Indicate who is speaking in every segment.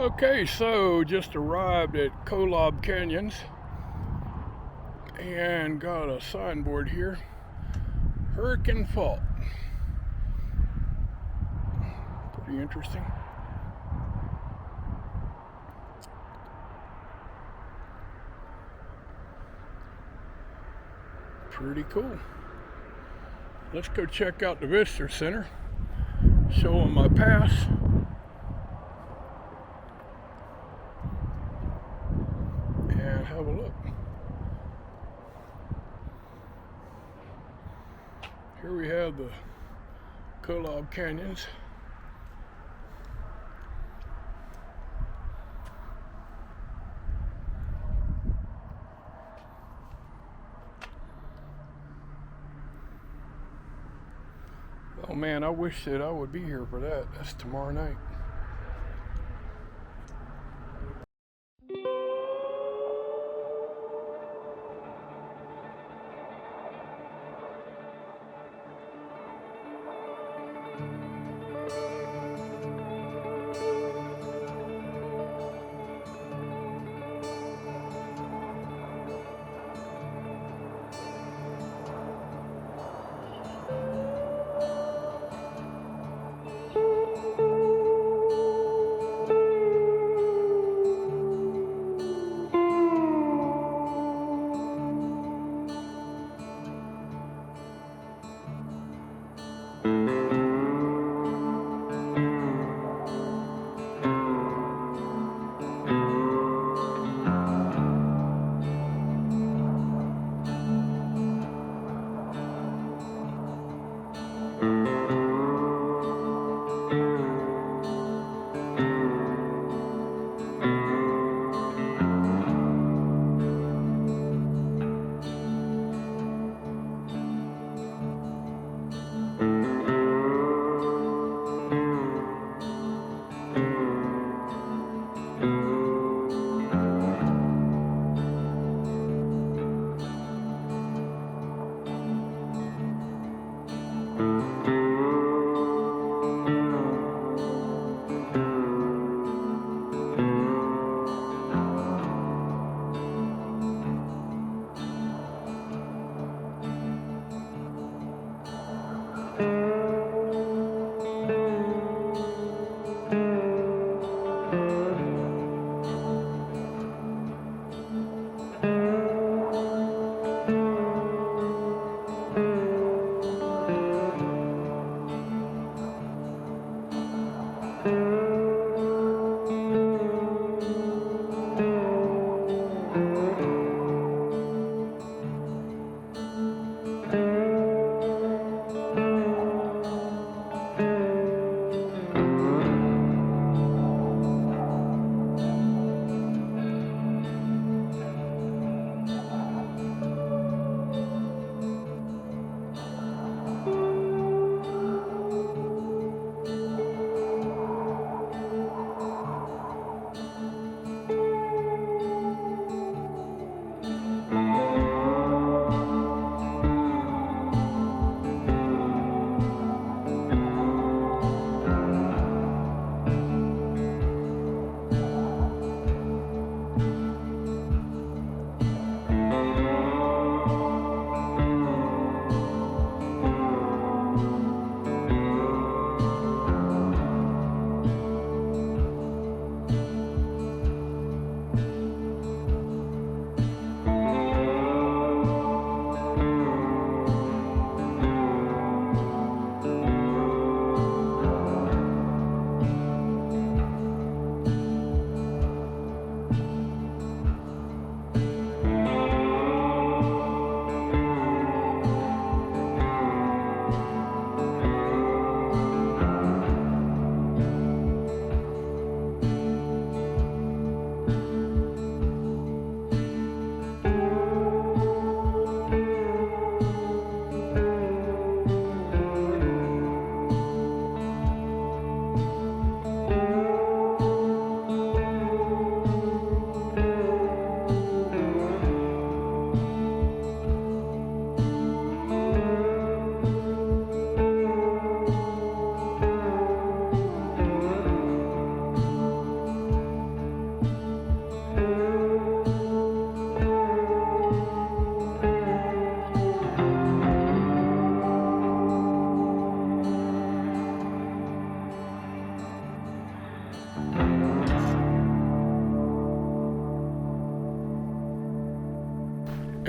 Speaker 1: Okay, so just arrived at Kolob Canyons and got a signboard here. Hurricane Fault. Pretty interesting. Pretty cool. Let's go check out the Visitor Center. Show them my pass. And have a look. Here we have the Kolob Canyons. Oh man, I wish that I would be here for that. That's tomorrow night.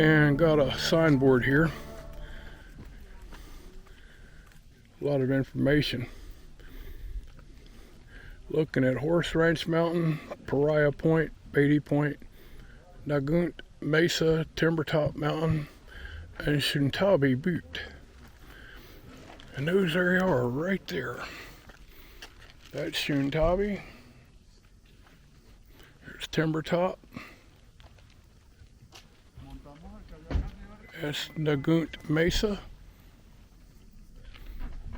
Speaker 1: and got a signboard here. A lot of information. Looking at Horse Ranch Mountain, Pariah Point, Beatty Point, Nagunt Mesa, Timbertop Mountain, and Shintabi Butte. And those there are right there. That's Shintabi. There's Timbertop. That's Nagunt Mesa.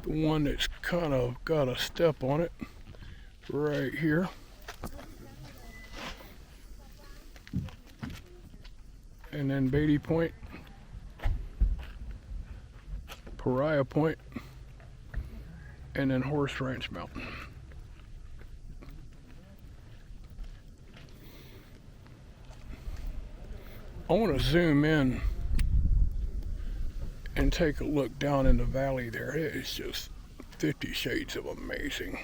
Speaker 1: The one that's kind of got a step on it right here. And then Beatty Point, Pariah Point, and then Horse Ranch Mountain. I want to zoom in and take a look down in the valley there. It is just 50 shades of amazing.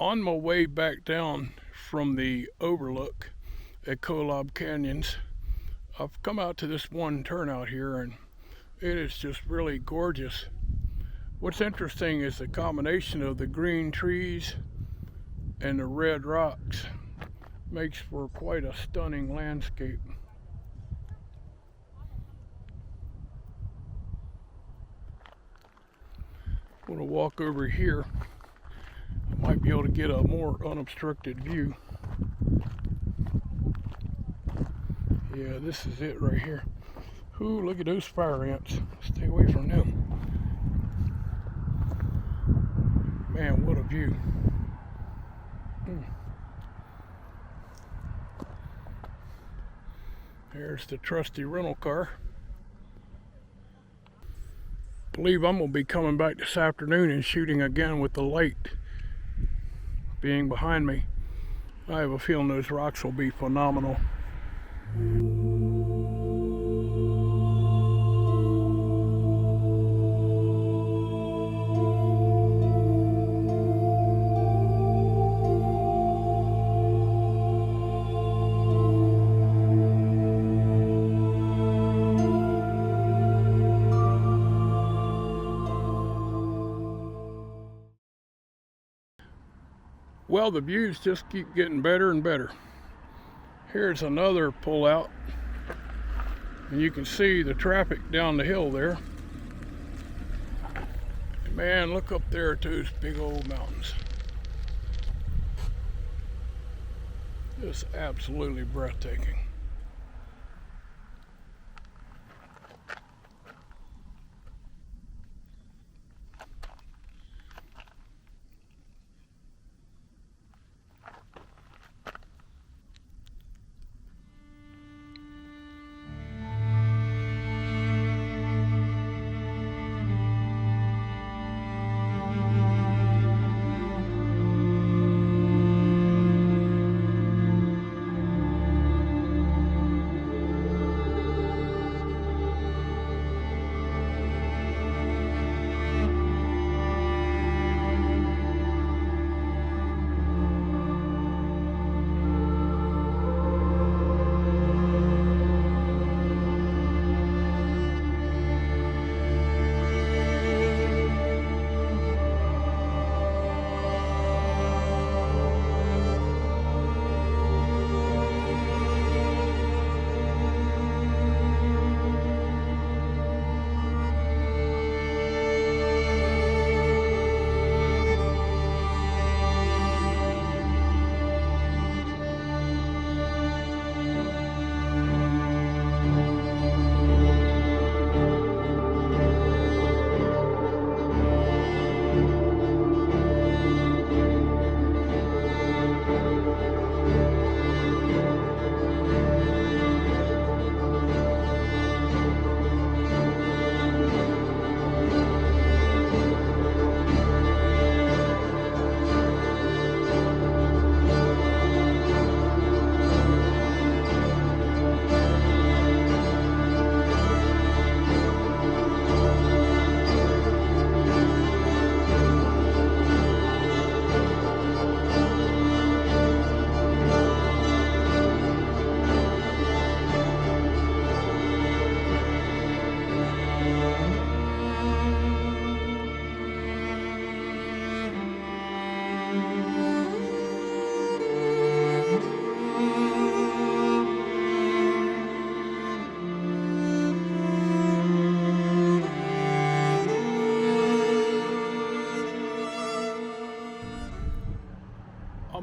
Speaker 1: On my way back down from the overlook at Kolob Canyons, I've come out to this one turnout here, and it is just really gorgeous. What's interesting is the combination of the green trees and the red rocks makes for quite a stunning landscape. I'm going to walk over here. I might be able to get a more unobstructed view. Yeah, this is it right here. Ooh, look at those fire ants. Stay away from them. Man, what a view. There's the trusty rental car. I believe I'm going to be coming back this afternoon and shooting again with the light being behind me. I have a feeling those rocks will be phenomenal. Well, the views just keep getting better and better. Here's another pull out, and you can see the traffic down the hill there. And man, look up there at those big old mountains. Just absolutely breathtaking.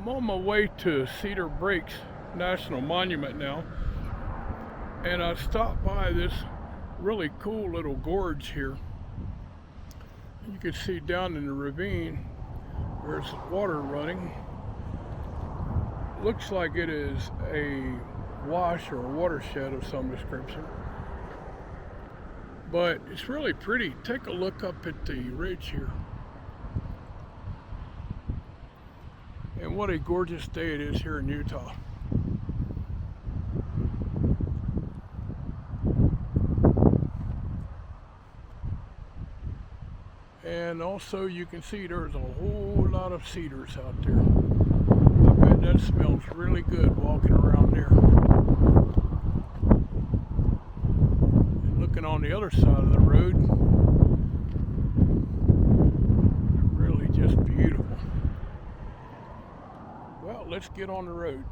Speaker 1: I'm on my way to Cedar Breaks National Monument now, and I stopped by this really cool little gorge here. You can see down in the ravine there's water running. Looks like it is a wash or a watershed of some description, but it's really pretty. Take a look up at the ridge here. And what a gorgeous day it is here in Utah. And also you can see there's a whole lot of cedars out there. I bet that smells really good walking around there. And looking on the other side of the road, really just beautiful. Well, let's get on the road.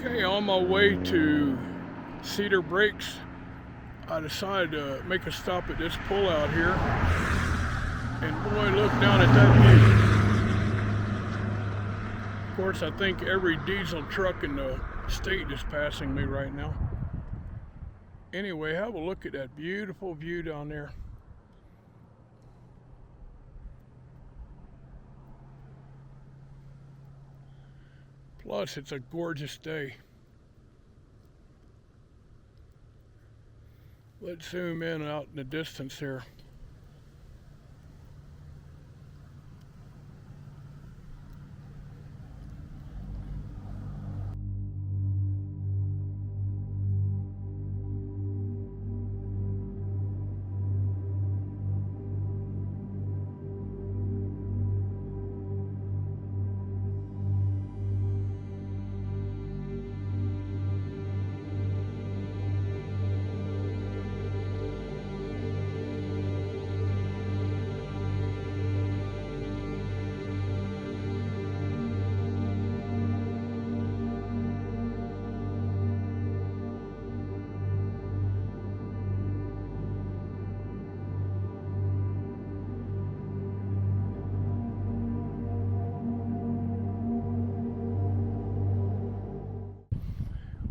Speaker 1: Okay, on my way to Cedar Breaks, I decided to make a stop at this pullout here. And boy, look down at that view. Of course, I think every diesel truck in the state is passing me right now. Anyway, have a look at that beautiful view down there. Plus, it's a gorgeous day. Let's zoom in out in the distance here.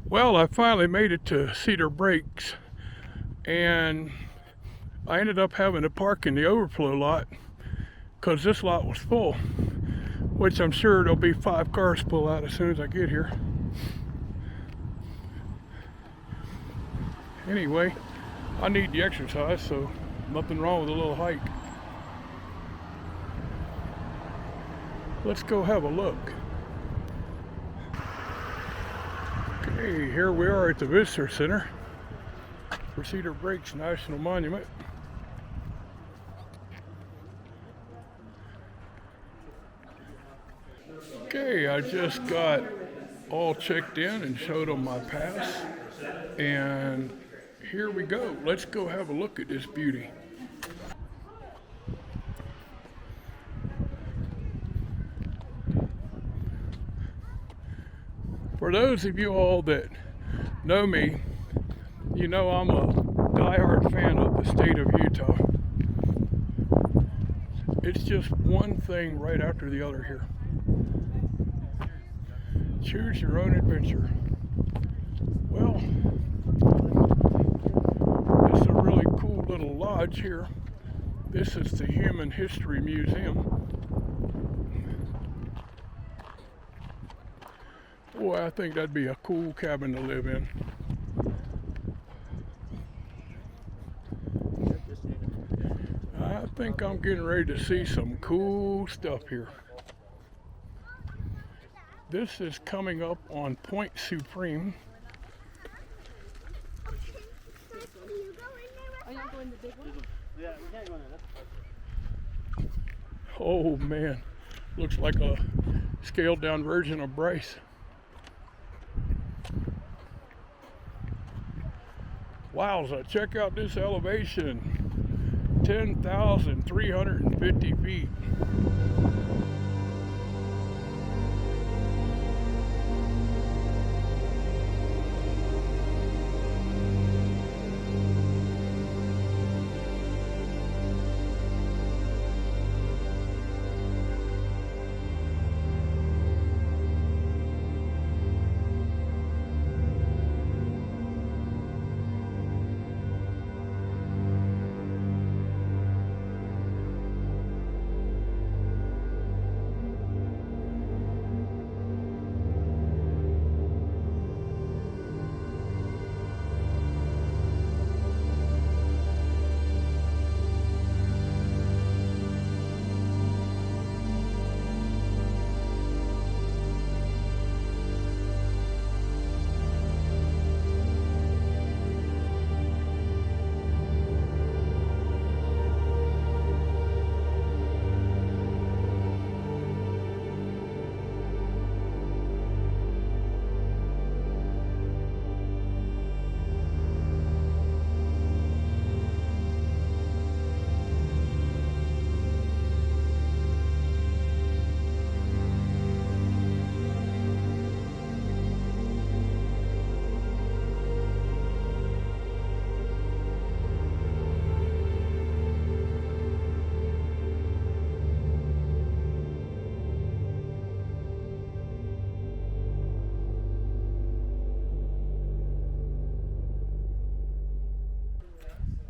Speaker 1: Well, I finally made it to Cedar Breaks, and I ended up having to park in the overflow lot because this lot was full, which I'm sure there'll be 5 cars pull out as soon as I get here. Anyway, I need the exercise, so nothing wrong with a little hike. Let's go have a look. Okay, here we are at the Visitor Center for Cedar Breaks National Monument. Okay, I just got all checked in and showed them my pass, and here we go. Let's go have a look at this beauty. For those of you all that know me, you know I'm a diehard fan of the state of Utah. It's just one thing right after the other here. Choose your own adventure. Well, it's a really cool little lodge here. This is the Human History Museum. Boy, I think that'd be a cool cabin to live in. I think I'm getting ready to see some cool stuff here. This is coming up on Point Supreme. Oh man, looks like a scaled down version of Bryce. Wowza, check out this elevation, 10,350 feet.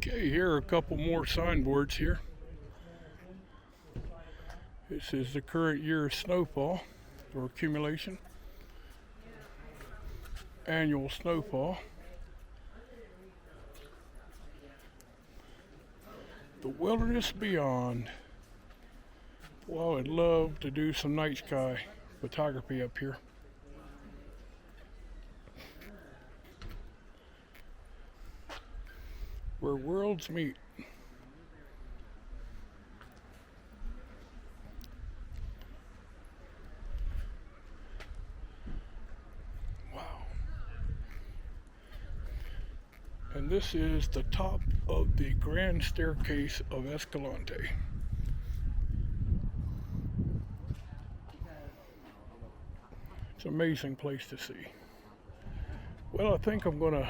Speaker 1: Okay, here are a couple more signboards here. This is the current year snowfall or accumulation. Annual snowfall. The Wilderness Beyond. Well, I'd love to do some night sky photography up here. Where worlds meet. Wow. And this is the top of the Grand Staircase of Escalante. It's an amazing place to see. Well, I think I'm going to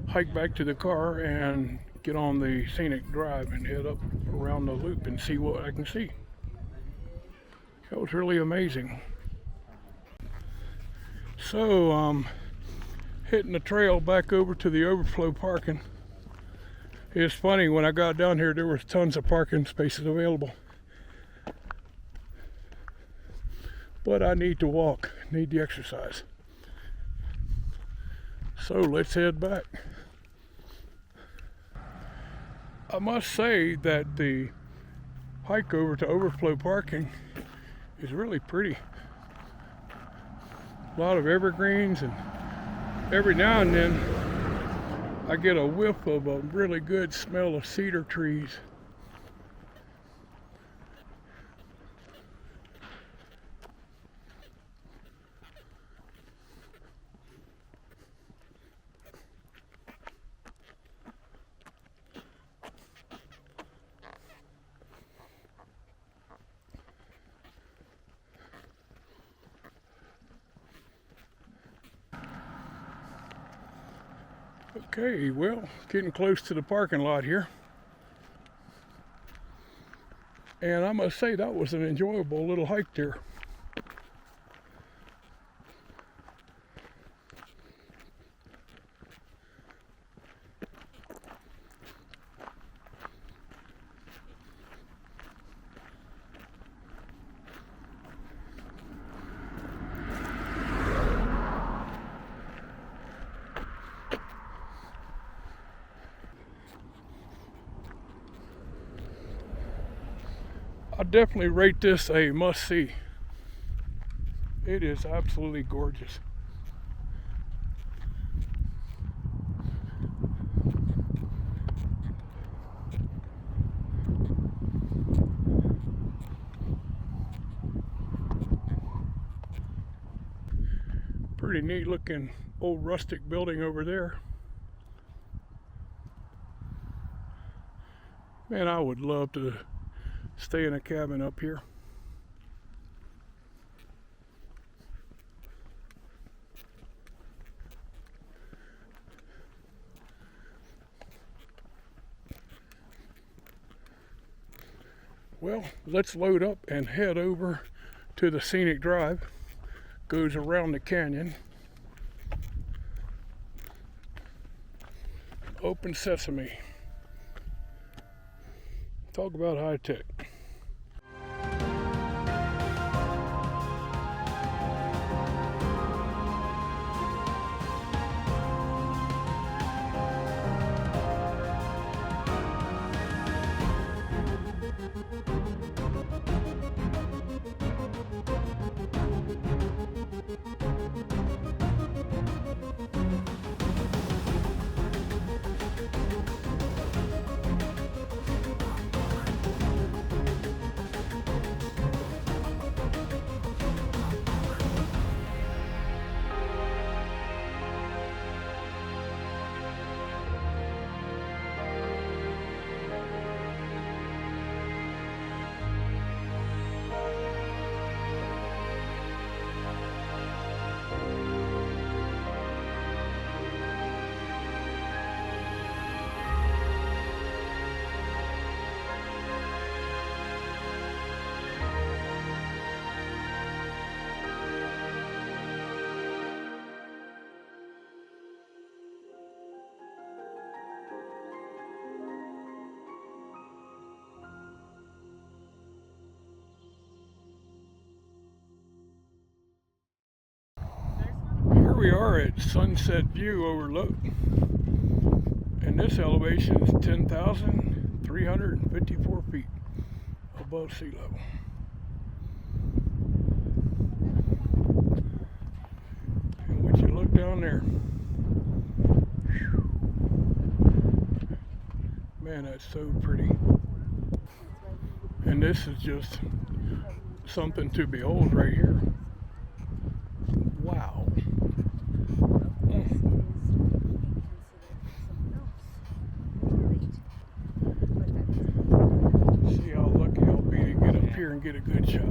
Speaker 1: hike back to the car and get on the scenic drive and head up around the loop and see what I can see. That was really amazing. So hitting the trail back over to the overflow parking. It's funny, when I got down here there was tons of parking spaces available, but I need to walk, need the exercise. So let's head back. I must say that the hike over to overflow parking is really pretty. A lot of evergreens, and every now and then I get a whiff of a really good smell of cedar trees. Okay, well, getting close to the parking lot here. And I must say that was an enjoyable little hike there. I definitely rate this a must-see. It is absolutely gorgeous. Pretty neat looking old rustic building over there. Man, I would love to stay in a cabin up here. Well, let's load up and head over to the scenic drive. Goes around the canyon. Open sesame. Talk about high tech. Here we are at Sunset View Overlook, and this elevation is 10,354 feet above sea level. And would you look down there? Whew. Man, that's so pretty. And this is just something to behold right here. Wow. See how lucky I'll be to get up here and get a good shot.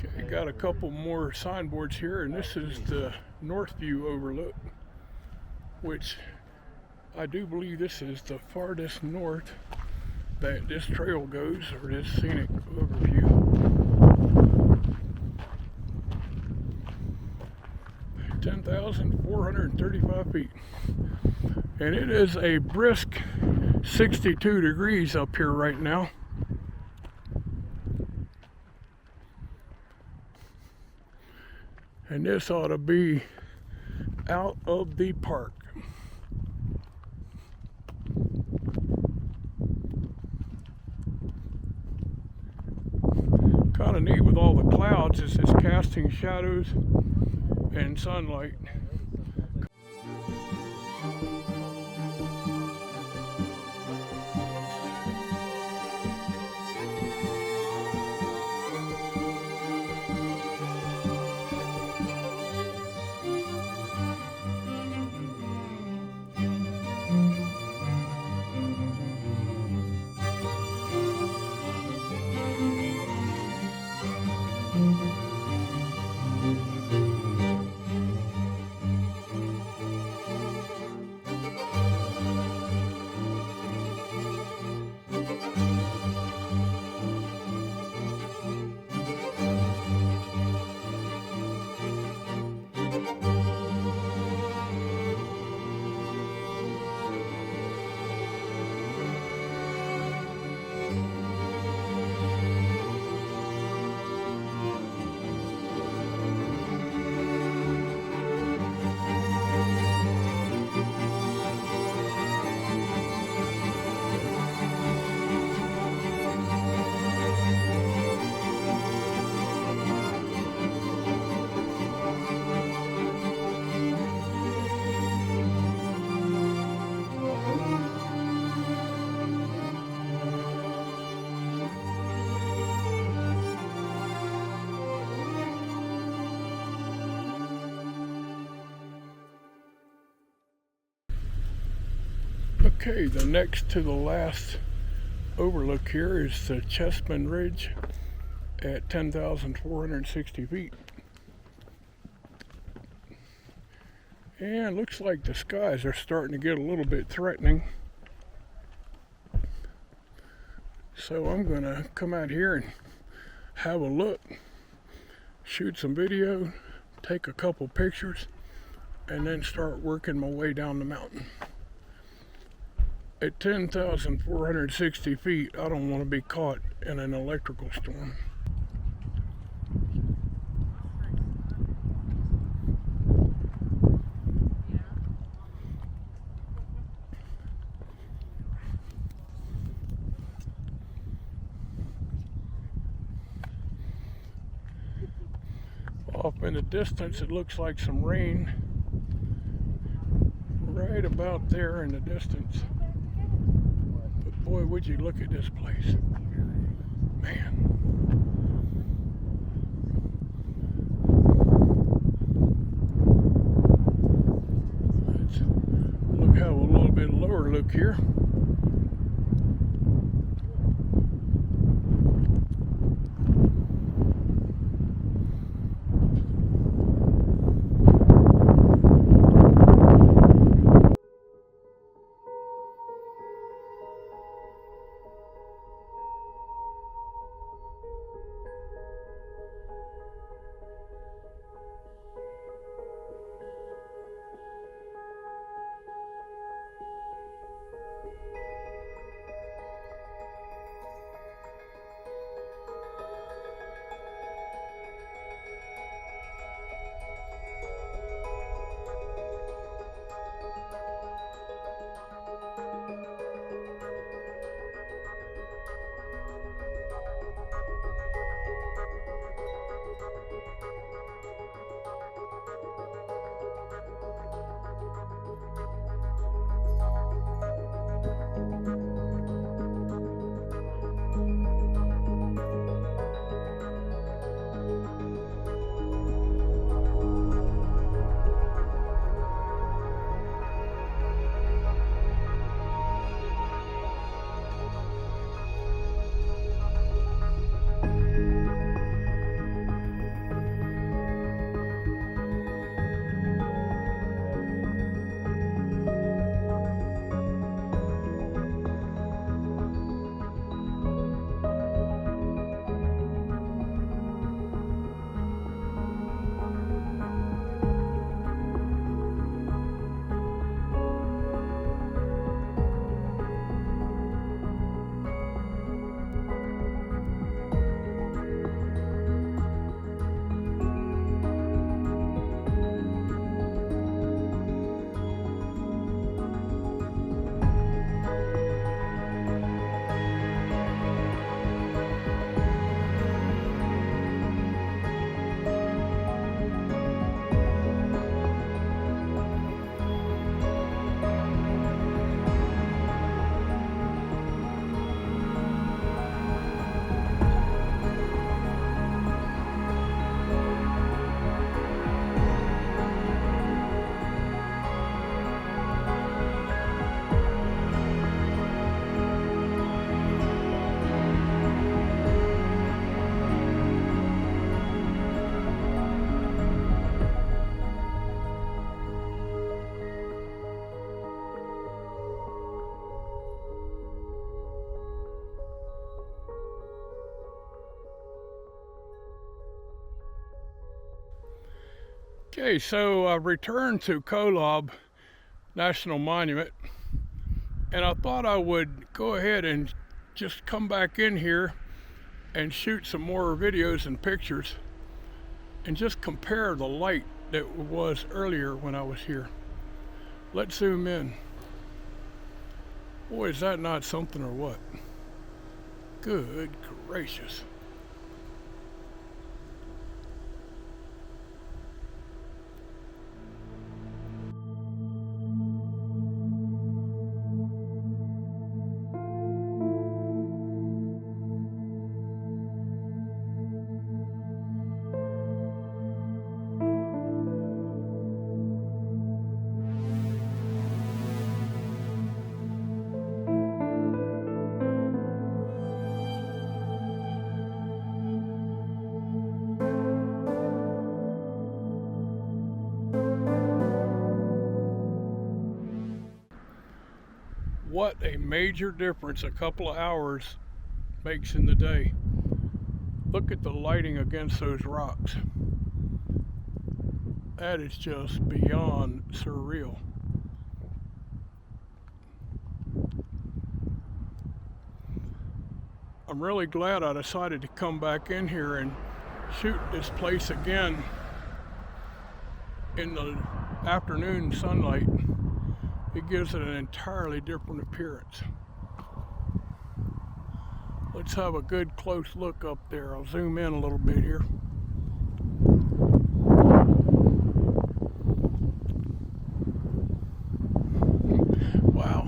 Speaker 1: Okay, got a couple more signboards here, and this is the North View Overlook, which I do believe this is the farthest north that this trail goes, or this scenic overview. 10,435 feet. And it is a brisk 62 degrees up here right now. And this ought to be out of the park. Kind of neat with all the clouds, it's just casting shadows and sunlight. Okay, the next to the last overlook here is the Chessman Ridge at 10,460 feet. And looks like the skies are starting to get a little bit threatening. So I'm gonna come out here and have a look, shoot some video, take a couple pictures, and then start working my way down the mountain. At 10,460 feet, I don't want to be caught in an electrical storm. Off in the distance, it looks like some rain. Right about there in the distance. But boy, would you look at this place. Man. Let's have a little bit lower look here. Okay, so I returned to Kolob National Monument, and I thought I would go ahead and just come back in here and shoot some more videos and pictures and just compare the light that was earlier when I was here. Let's zoom in. Boy, is that not something or what? Good gracious. What a major difference a couple of hours makes in the day. Look at the lighting against those rocks. That is just beyond surreal. I'm really glad I decided to come back in here and shoot this place again in the afternoon sunlight. It gives it an entirely different appearance. Let's have a good close look up there. I'll zoom in a little bit here. Wow.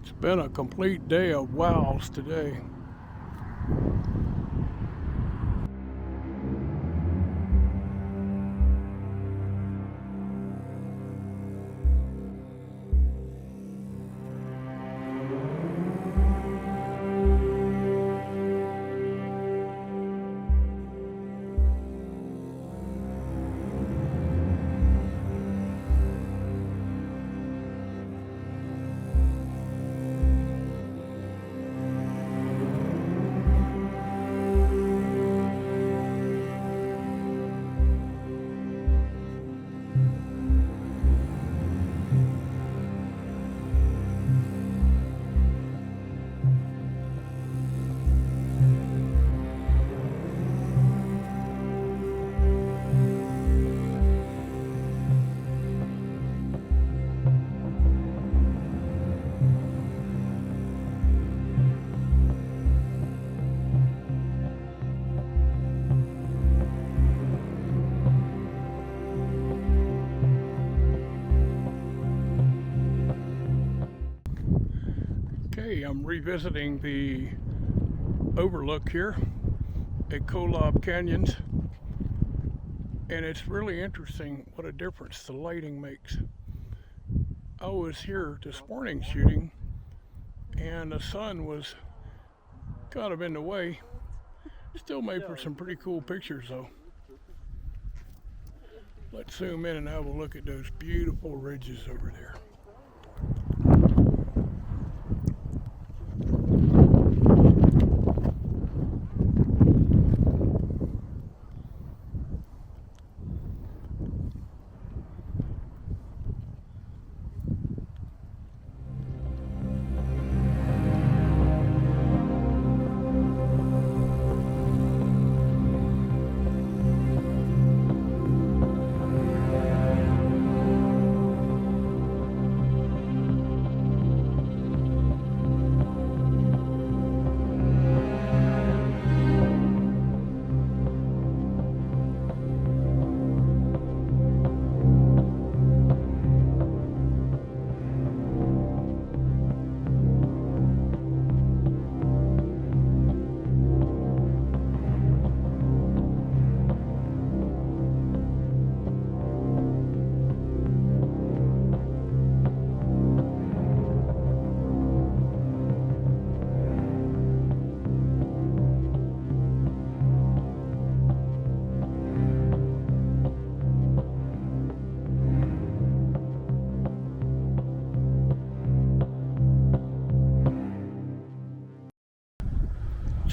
Speaker 1: It's been a complete day of wows today. Okay, I'm revisiting the overlook here at Kolob Canyons, and it's really interesting what a difference the lighting makes. I was here this morning shooting, and the sun was kind of in the way. Still made for some pretty cool pictures though. Let's zoom in and have a look at those beautiful ridges over there.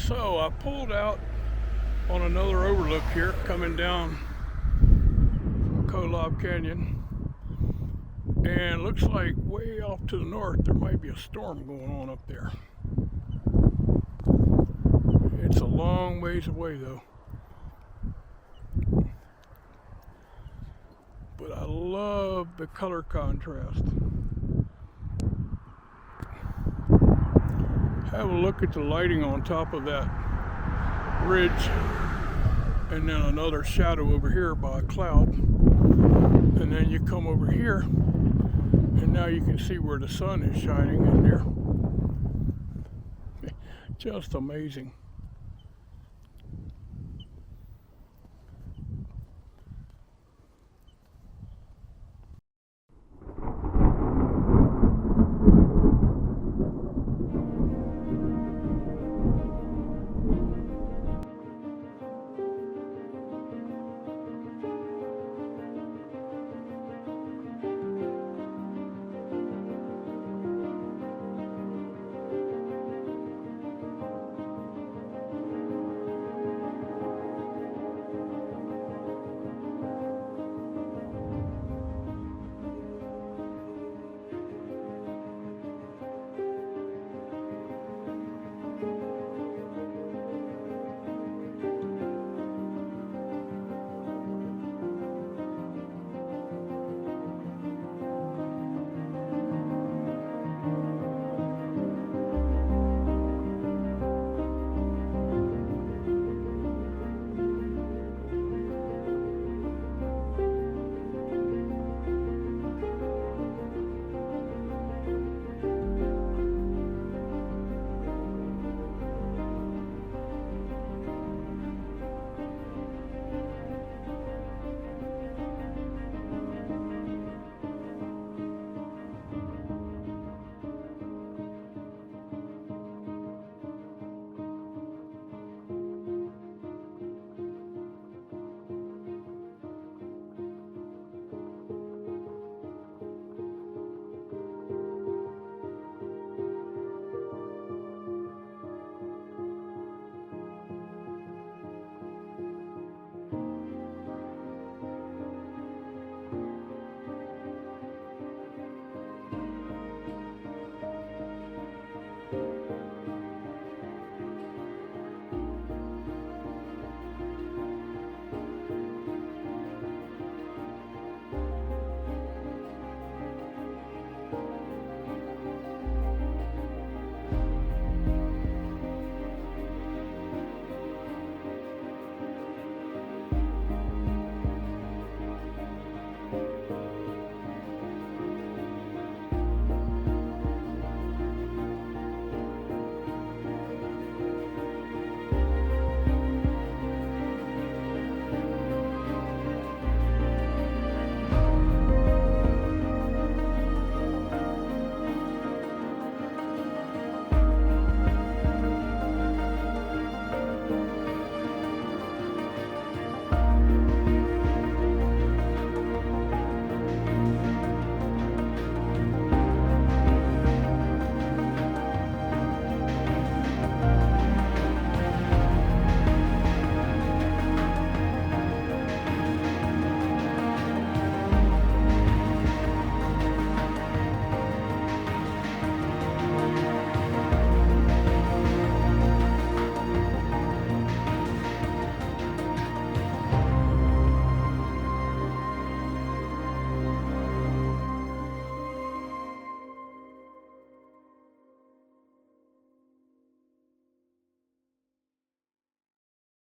Speaker 1: So I pulled out on another overlook here coming down from Kolob Canyon, and looks like way off to the north there might be a storm going on up there. It's a long ways away though. But I love the color contrast. Have a look at the lighting on top of that ridge, and then another shadow over here by a cloud, and then you come over here and now you can see where the sun is shining in there. Just amazing.